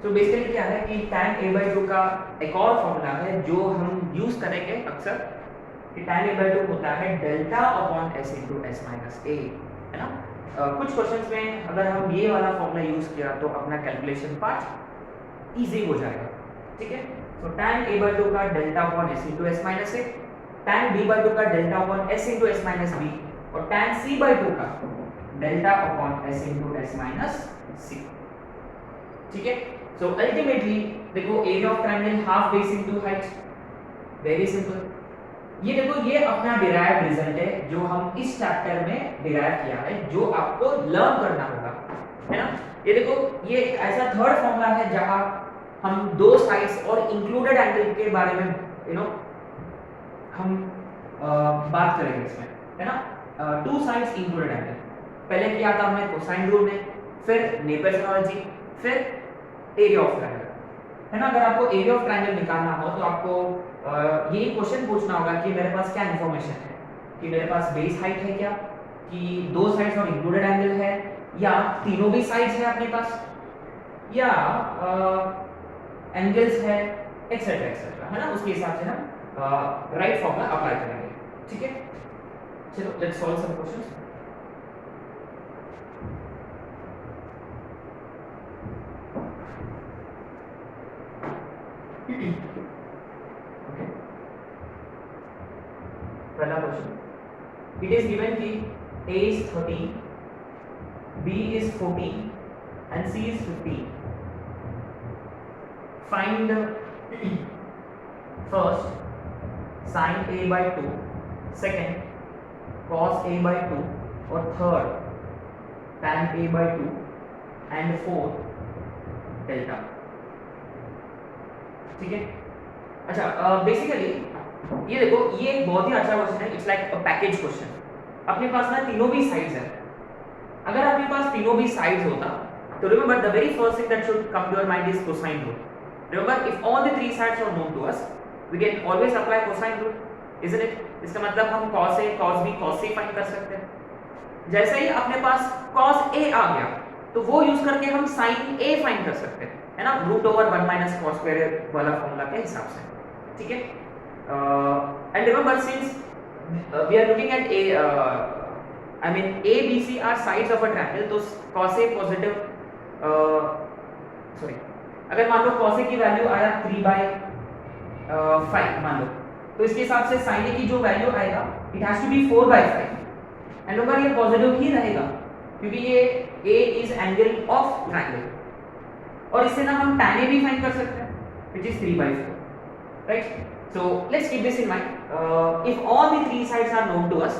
तो बेसिकली क्या है कि tan a/2 का एक और फॉर्मूला है जो हम यूज करेंगे अक्सर कि tan a/2 होता है delta upon s into s minus a, है ना। कुछ क्वेश्चंस में अगर हम ये वाला फॉर्मूला यूज किया तो अपना कैलकुलेशन पार्ट इजी हो जाएगा, ठीक है। तो tan a/2 का delta upon s into s minus a, tan b/2 का delta upon s into s minus b और tan c/2 का delta upon s into s minus c, ठीक है। सो अल्टीमेटली देखो area of triangle half base into height, very simple. ये देखो ये अपना डिराइव्ड रिजल्ट है जो हम इस चैप्टर में डिराइव किया है, जो आपको लर्न करना होगा, है ना। ये देखो ये एक ऐसा थर्ड फॉर्मूला है जहां हम दो साइड्स और इंक्लूडेड एंगल के बारे में हम बात करेंगे इसमें, है ना। टू साइड्स इंक्लूडेड एंगल पहले किया था हमने कोसाइन रूल में, फिर नेपियर्स एनालॉजी, फिर एरिया ऑफ ट्रायंगल, है ना। अगर आपको एरिया ऑफ ट्रायंगल निकालना हो तो आपको ये क्वेश्चन पूछना होगा कि मेरे पास क्या इन्फॉर्मेशन है, कि मेरे पास बेस हाइट है क्या, कि दो साइड्स और इंक्लूडेड एंगल है, या तीनों भी साइड्स है अपने पास, या एंगल्स है, एक्सेट्रा एक्सेट्रा, है ना। उसके हिसाब से हम राइट फॉर्मूला अप्लाई करेंगे, ठीक है। चलो let's solve some questions. Okay. पहला क्वेश्चन, इट इज गिवन कि a is 30, b is 40 and c is 50. Find first sin a by 2, second cos a by 2 और third tan a by 2 and fourth delta, ठीक है। अच्छा basically ये देखो ये एक बहुत ही अच्छा क्वेश्चन है, it's like a package question. अपने पास ना तीनों भी साइड्स है, अगर अपने पास तीनों भी साइड्स होता तो remember the very first thing that should come to your mind is cosine rule. Remember if all the three sides are known to us we can always apply cosine rule, isn't it. इसका मतलब हम cos a cos b cos c find कर सकते हैं। जैसे ही अपने पास cos a आ गया तो वो यूज करके हम sin a फाइंड कर सकते हैं, है ना, √1 माइनस cos स्क्वायर वाला फॉर्मूला के हिसाब से, ठीक है। And remember since we are looking at a I mean a b c are sides of a triangle, तो cos a पॉजिटिव सॉरी अगर मान लो cos a की वैल्यू आया 3/5 मान लो, तो इसके हिसाब से sin a की जो वैल्यू आएगा it has to be 4/5 and remember ये पॉजिटिव ही रहेगा क्योंकि ये a is angle of triangle. और इससे ना हम tan a भी फाइंड कर सकते हैं which is 3/4, right? So let's keep this in mind. If all the three sides are known to us,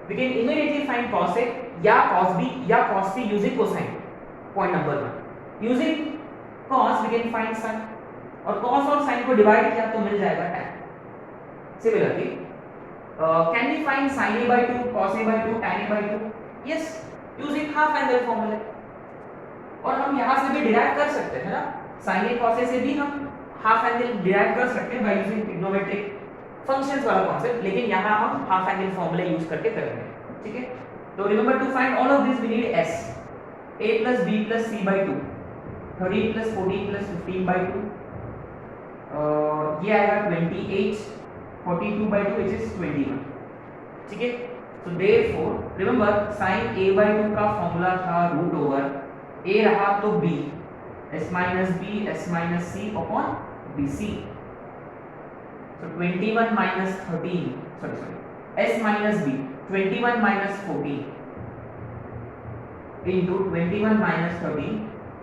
we can immediately find cos a या cos b या cos c using cosine. Point number 1. Using cos we can find sin और cos और sin को divide किया तो मिल जाएगा tan. Similarly, can we find sin a by 2, cos a by 2, tan a by 2? Yes, using half angle formula. और हम यहाँ से भी डिराइव कर सकते हैं ना, sin a cos a से भी हम हाफ एंगल डिराइव कर सकते हैं बाय यूजिंग ट्रिग्नोमेट्रिक फंक्शंस वाला कॉन्सेप्ट, लेकिन यहाँ हम हाफ एंगल फॉर्मूला यूज करके करेंगे, ठीक है। तो remember to find all of this we need s, a plus b plus c by 2, 13 plus 14 plus 15 by 2, ये आएगा 28, 42 by 2 which is 21, ठीक है। तो therefore remember sin a by 2 का फॉर्मूला था √a रहा तो b s minus b s minus c upon bc, so 21 minus 13 sorry s minus b 21 minus 14 into 21 minus 13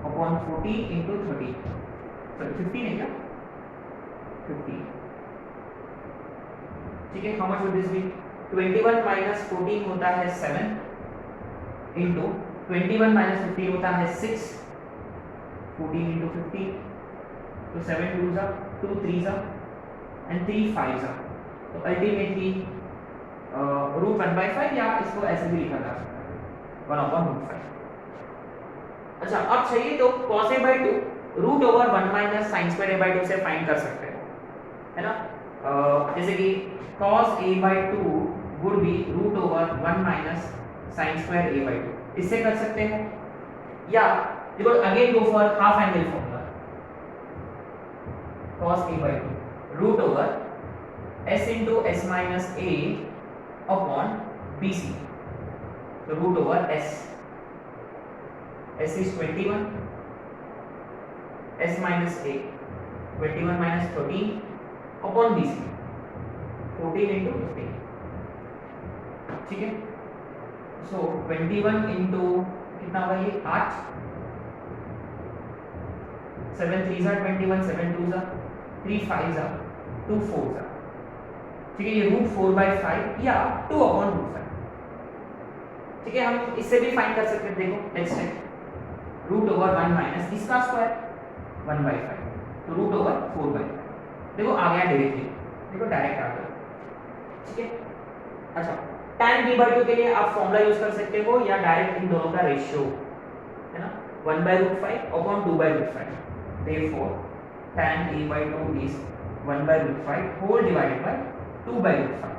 upon 14 into 13, sorry 15 है क्या 15, ठीक है। how much would this be? 21 minus 14 होता है 7 into 21 minus 15 होता है 6, 14 into 15, तो 7 2s are 2 3s are and 3 5s are, तो अल्टीमेटली √1/5 या इसको ऐसे भी लिखा जा सकता है 1/√5। अच्छा अब चाहिए तो cos a by 2 √1 minus sin square a by 2 से फाइंड कर सकते हैं, है ना। जैसे कि cos a by 2 would be √1 minus sin square a by 2, इससे कर सकते हैं, या देखो again go for half angle formula, cos a by 2 root over s into s minus a upon bc, so root over s is 21, s minus a 21 minus 13 upon bc 14 into 15, ठीक है। सो 21 into कितना होगा ये 8, 7 3s are 21, 7 2s are 3 5s are 2 4s are, ठीक है। ये root 4/5 या 2 upon root 5, ठीक है। हम इससे भी फाइंड कर सकते हैं, देखो let's check, root over 1 minus इसका स्क्वायर 1/5, तो रूट ओवर 4/5, देखो आ गया डायरेक्टली, देखो डायरेक्ट आ गया, ठीक है। अच्छा tan b/2 के लिए आप फॉर्मूला यूज कर सकते हो या डायरेक्ट इन दोनों का रेशियो है ना, 1/√5 upon 2/√5, therefore tan a/2 is 1/√5 whole divided by 2/√5,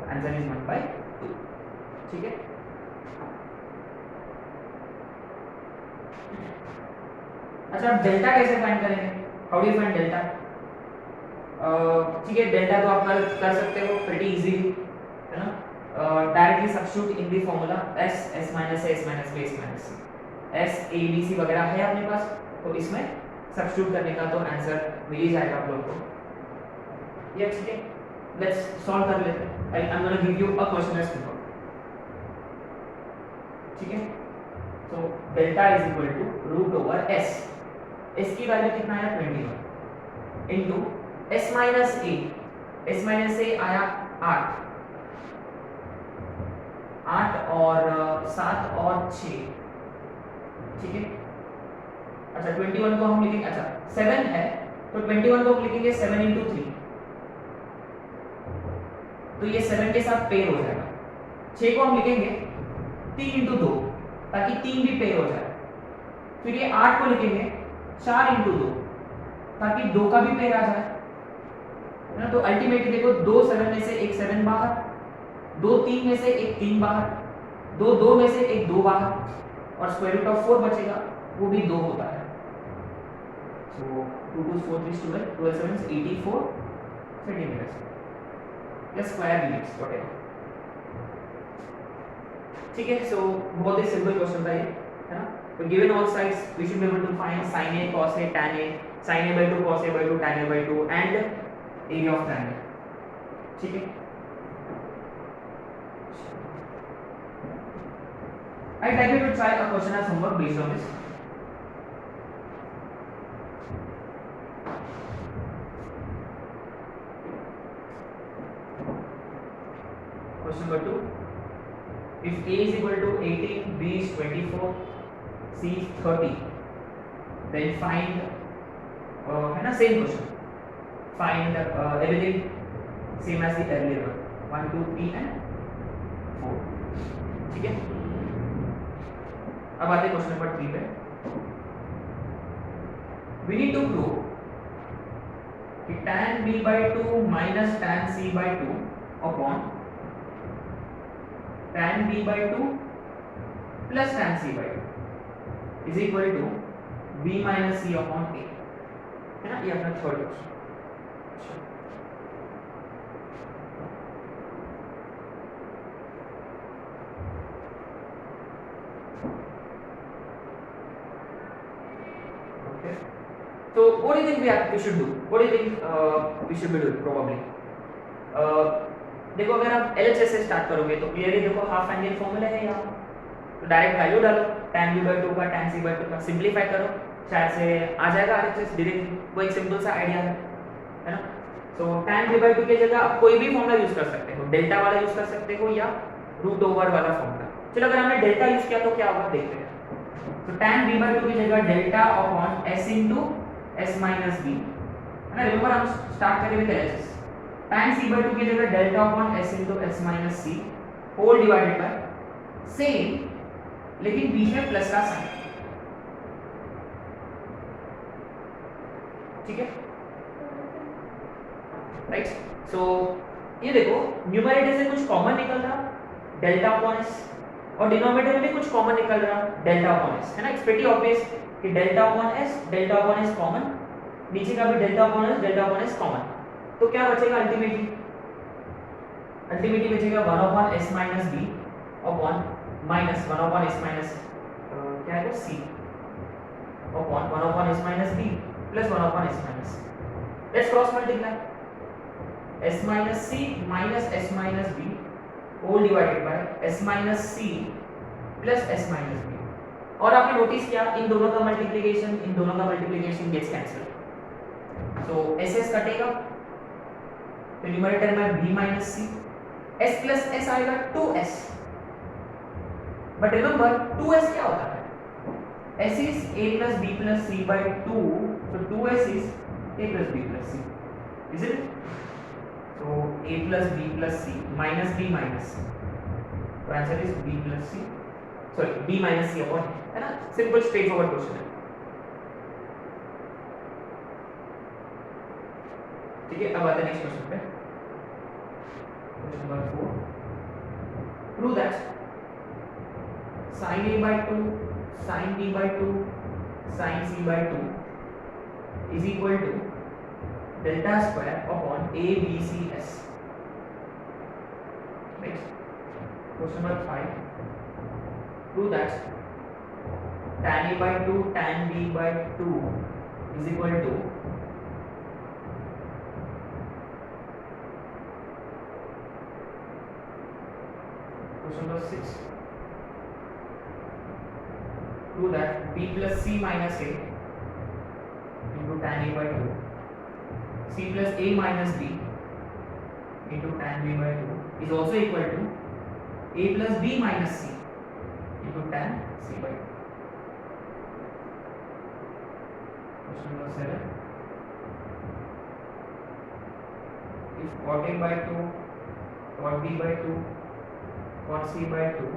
answer is 1/2, ठीक है। अच्छा डेल्टा कैसे फाइंड करेंगे, how do you find delta, ठीक है। डेल्टा तो आप कर सकते हो प्रीटी इजीली, है ना, directly substitute in the formula s minus a s minus b s minus c, s a b c वगैरह है अपने पास, तो इसमें सब्स्टिट्यूट करने का तो आंसर मिल ही जाएगा आप लोग को, ये ठीक है। लेट्स सॉल्व कर लेते हैं, I am gonna give you a question as before, ठीक है। So delta is equal to root over s, s की वैल्यू कितना आया 21 इनटू s minus a आया 8 और 7 और 6, ठीक है। अच्छा 21 को हम लिखेंगे, अच्छा 7 है तो 21 को हम लिखेंगे 7 into 3, तो ये 7 के साथ पेयर हो जाएगा। 6 को हम लिखेंगे 3 into 2 ताकि 3 भी पेयर हो जाए, फिर ये 8 को लिखेंगे 4 into 2 ताकि 2 का भी पेयर आ जाए, है ना। तो अल्टीमेटली देखो 2 7 में से एक 7 बाहर, 2 3 में से एक 3 बाहर, 2 2 में से एक 2 बाहर, और स्क्वायर रूट ऑफ 4 बचेगा, वो भी 2 होता है। सो 2 2 4 3 12 12 7 84 सेंटीमीटर या स्क्वायर यूनिट्स व्हाटएवर, ठीक है। सो बहुत ही सिंपल क्वेश्चन था ये, है ना। तो given all sides we should be able to find sin a cos a tan a sin a/2 cos a/2 tan a/2 and area of triangle, ठीक है। I'd like you to try a question as homework based on this. Question number 2. If A is equal to 18, B is 24, C is 30, then find, है ना, same question. Find everything same as the earlier one. 1, 2, 3 and 4, ठीक है। अब आते हैं question number 3 पे। We need to prove कि tan b/2 minus tan c/2 upon tan b/2 plus tan c/2 is equal to b minus c upon a, है ना। ये अपना third question. So what do you think we should do? What do you think we should be doing probably? देखो अगर आप LHS से start करोगे तो क्लियरली देखो हाफ एंगल फॉर्मूला है यहाँ, तो डायरेक्ट वैल्यू डालो tan b/2 का tan c/2 का, सिंपलीफाई करो, शायद से आ जाएगा RHS डायरेक्ट, वो एक सिंपल सा आइडिया है ना। सो tan b/2 की जगह आप कोई भी फॉर्मूला यूज कर सकते हो, डेल्टा वाला यूज कर सकते हो या रूट ओवर वाला फॉर्मूला। चलो अगर हमने डेल्टा यूज किया तो क्या होगा देखते हैं। तो tan b/2 की जगह delta upon s into s minus b, है ना। रिमेंबर हम स्टार्ट करें विद LHS, tan c/2 की जगह delta upon s into s minus c whole divided by same, लेकिन बीच में प्लस का साइन, ठीक है, राइट। सो ये देखो न्यूमरेटर से कुछ कॉमन निकल रहा, डेल्टा अपॉन s, और डिनोमिनेटर में भी कुछ कॉमन निकल रहा डेल्टा अपॉन एस, है ना। इट्स प्रीटी ऑब्वियस कि डेल्टा अपॉन एस कॉमन, नीचे का भी डेल्टा अपॉन एस कॉमन, तो क्या बचेगा अल्टीमेटली बचेगा 1 upon s minus b upon minus 1 upon s minus क्या है c upon 1 upon s minus b plus 1 upon s minus, let's cross multiply s minus c minus s minus b whole divided by s minus c plus s minus b. और आपने notice किया इन दोनों का multiplication gets cancel, so s s कटेगा तो numerator में b minus c, s plus s आएगा 2s, बट रिमेंबर 2s क्या होता है, s इज a plus b plus c by 2, so 2s is a plus b plus c, is it? So a plus b plus c minus b minus c, तो answer is b plus c, sorry b minus c upon, है ना। Simple straight forward question है, ठीक है। अब आते हैं next question पे, question number 4, prove that sin a by 2 sin b by 2 sin c by 2 is equal to delta square upon a b c s। next question number 5, prove that tan a by 2 tan b by 2 is equal to question number 6, prove that b plus c minus a into tan a by 2 c plus a minus b into tan b by 2 is also equal to a plus b minus c into tan c by 2। Question number 7, if cot a by 2 cot b by 2 cot c by 2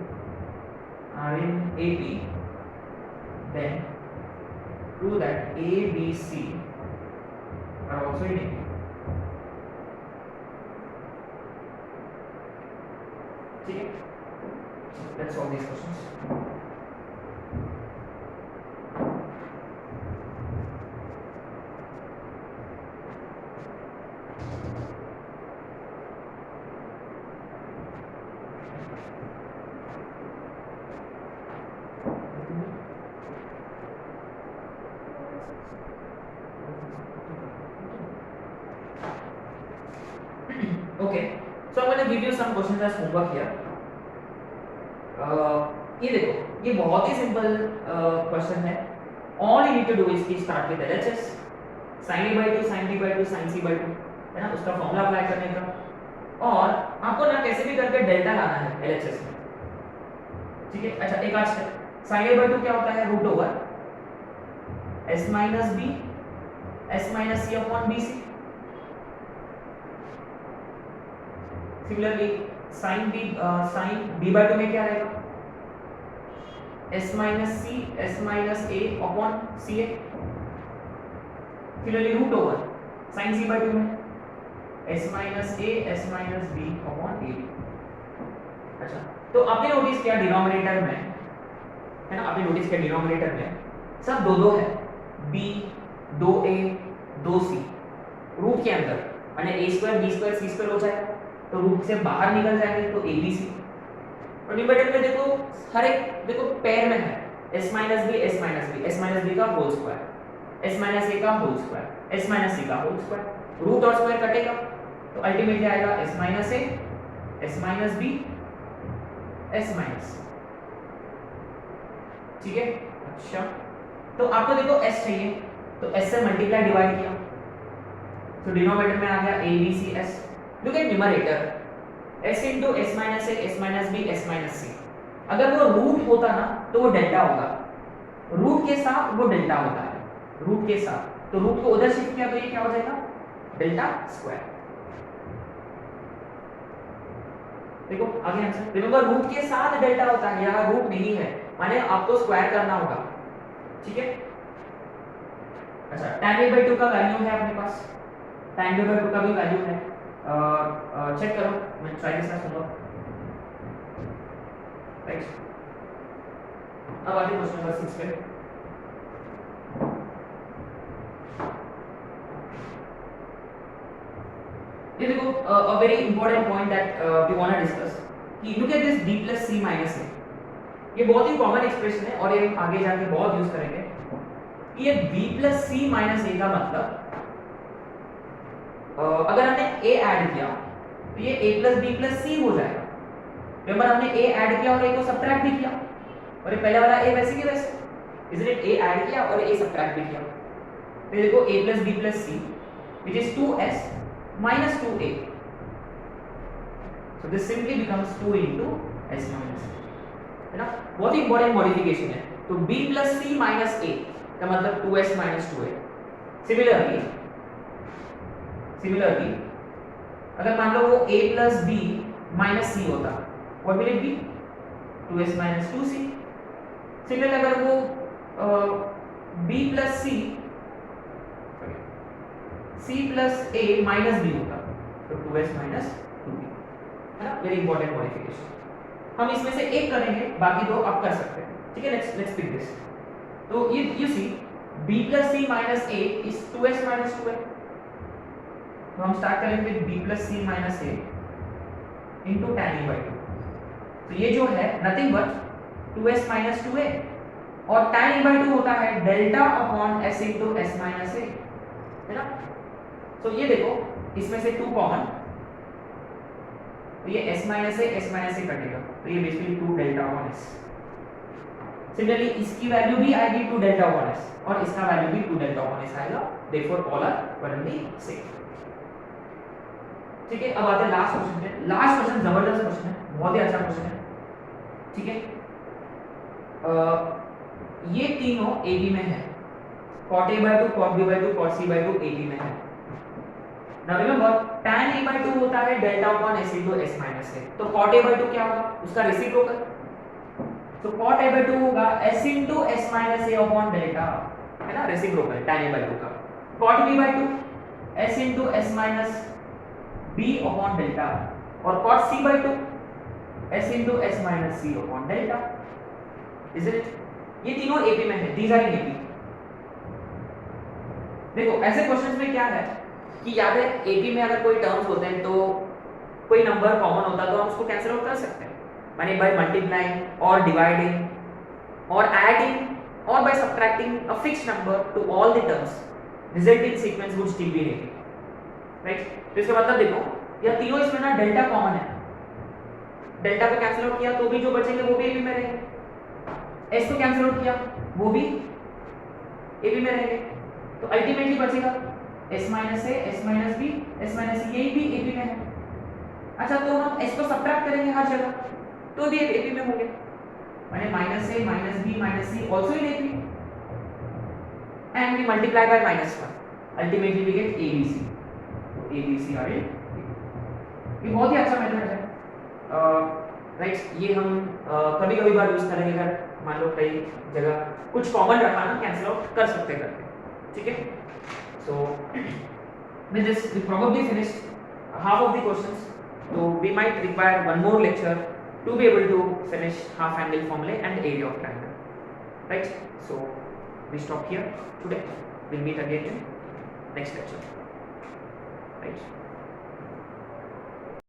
are in AP, then prove that a b c are also in AP। ठीक है, let's solve these questions। Okay, so I'm going to give you some questions as homework here। ये देखो, ये बहुत ही simple question है। All you need to do is की start with LHS, sin a by 2 sin b by 2 sin c by 2, है ना, उसका फॉर्मूला अप्लाई करने का, और आपको ना कैसे भी करके डेल्टा लाना है एलएचएस में, ठीक है। अच्छा, एक आज है sin a by 2 क्या होता है, root over s minus b s minus c upon bc। Similarly sin b by 2 में क्या रहेगा, s minus c s minus a upon ca। Similarly root over sin c by 2 में s minus a s minus b upon ab। अच्छा, तो आपने notice किया denominator में, है ना, आपने नोटिस किया डिनोमिनेटर में सब दो दो है, b 2a 2c रूट के अंदर, और a square b square c square हो जाएगा, तो रूट से बाहर निकल जाएंगे तो abc। और न्यूमरेटर में देखो हर एक देखो पेयर में है s minus b s minus b का whole square s minus a का whole square s minus c का होल स्क्वायर, रूट और स्क्वायर कटेगा तो अल्टीमेटली आएगा s minus a s minus b s minus, ठीक है। अच्छा, तो आपको देखो s चाहिए तो s से मल्टीप्लाई डिवाइड किया तो डिनोमिनेटर में आ गया a b c s। Look at numerator s into s minus a s minus b s minus c, अगर वो रूट होता ना तो वो डेल्टा होगा, रूट के साथ वो डेल्टा होता है, रूट के साथ, तो रूट को उधर शिफ्ट किया तो ये क्या हो जाएगा, डेल्टा स्क्वायर। देखो आगे आंसर, रिमेंबर रूट के साथ डेल्टा होता है, यहाँ रूट नहीं है, माने आपको स्क्वायर करना होगा, ठीक है। अच्छा, tan a by 2 का वैल्यू है अपने पास, tan a by 2 का भी वैल्यू है, चेक करो, मैं ट्राई के साथ सुनो, राइट। अब आते क्वेश्चन नंबर 6 पे। ये देखो a very important point that we want to discuss कि look at this b plus c minus a। ये बहुत ही कॉमन एक्सप्रेशन है और ये हम आगे जाके बहुत यूज करेंगे कि ये b plus c minus a का मतलब अगर हमने a ऐड किया तो ये a plus b plus c हो जाएगा। रिमेंबर हमने a ऐड किया और a को सब्ट्रैक्ट भी किया और ये पहले वाला a वैसे की वैसे, इसलिए a ऐड किया और a सब्ट्रैक्ट भी किया। तो देखो a plus b plus c which is 2s minus 2a, so this simply becomes 2 into s minus a, है ना। बहुत ही इंपॉर्टेंट मॉडिफिकेशन है। तो b plus c minus a का मतलब 2s minus 2a। सिमिलरली अगर मान लो वो a plus b minus c होता, what will it be? 2s minus 2c। Similarly अगर वो b plus c plus a minus b होता तो 2s minus 2b, है ना। Very important modification. हम इसमें से एक करेंगे, बाकी दो आप कर सकते हैं, ठीक है। Let's pick this. तो you see b plus c minus a is 2s minus 2a। तो हम स्टार्ट करेंगे with b plus c minus a into tan a by 2। तो ये जो है nothing but 2s minus 2a और tan a by 2 होता है delta upon s into s minus a, है ना। तो ये देखो इसमें से 2 कॉमन, तो ये s minus a कटेगा, तो ये basically 2 delta upon s। Similarly इसकी वैल्यू भी आएगी 2 डेल्टा अपॉन s और इसका वैल्यू भी 2 डेल्टा अपॉन s आएगा, therefore all are permanently same, ठीक है। अब आते हैं लास्ट क्वेश्चन पे। लास्ट क्वेश्चन जबरदस्त क्वेश्चन है, बहुत ही अच्छा क्वेश्चन है, ठीक है। ये तीनों AB में है, cot A by 2, cot B by 2, cot C by 2 AB में है। Now remember tan A by 2 होता है delta upon s into s minus a। तो cot A by 2 क्या होगा? उसका रेसिप्रोकल। तो cot A by 2 होगा s into s minus a upon delta, है ना, रेसिप्रोकल tan A by 2 का। cot B by 2 s into s minus b upon delta और cot c by 2 s into s minus c upon delta, is it. ये तीनों AP में है, these are in AP। देखो ऐसे questions में क्या है कि याद है AP में अगर कोई टर्म्स होते हैं तो कोई नंबर कॉमन होता है तो हम उसको कैंसिल आउट कर सकते हैं, माने बाय मल्टीप्लाइंग और डिवाइडिंग और एडिंग और by subtracting a fixed number two all the terms, result in sequence would still be AP, right. तो इसका मतलब देखो या तीनों इसमें ना डेल्टा कॉमन है, डेल्टा को कैंसिल आउट किया तो भी जो बचेंगे वो भी AP में रहेंगे, s को कैंसिल आउट किया वो भी AB में रहेंगे, तो अल्टीमेटली बचेगा s minus a, s minus b, s minus c, यही भी AP में है। अच्छा तो हम s को सब्ट्रैक्ट करेंगे हर जगह तो भी AP में होंगे, माने minus a, minus b, minus c also in AP and we multiply by -1, ultimately we get ABC, तो ABC are in AP। ये बहुत ही अच्छा मेथड है, राइट। ये हम कभी-कभी बार यूज करेंगे अगर मान लो कई जगह कुछ कॉमन रखा ना, कैंसिल आउट कर सकते करके, ठीक है। So with this we probably finished half of the questions, so we might require one more lecture to be able to finish half angle formulae and area of triangle, right? So we stop here today, we'll meet again in next lecture, right?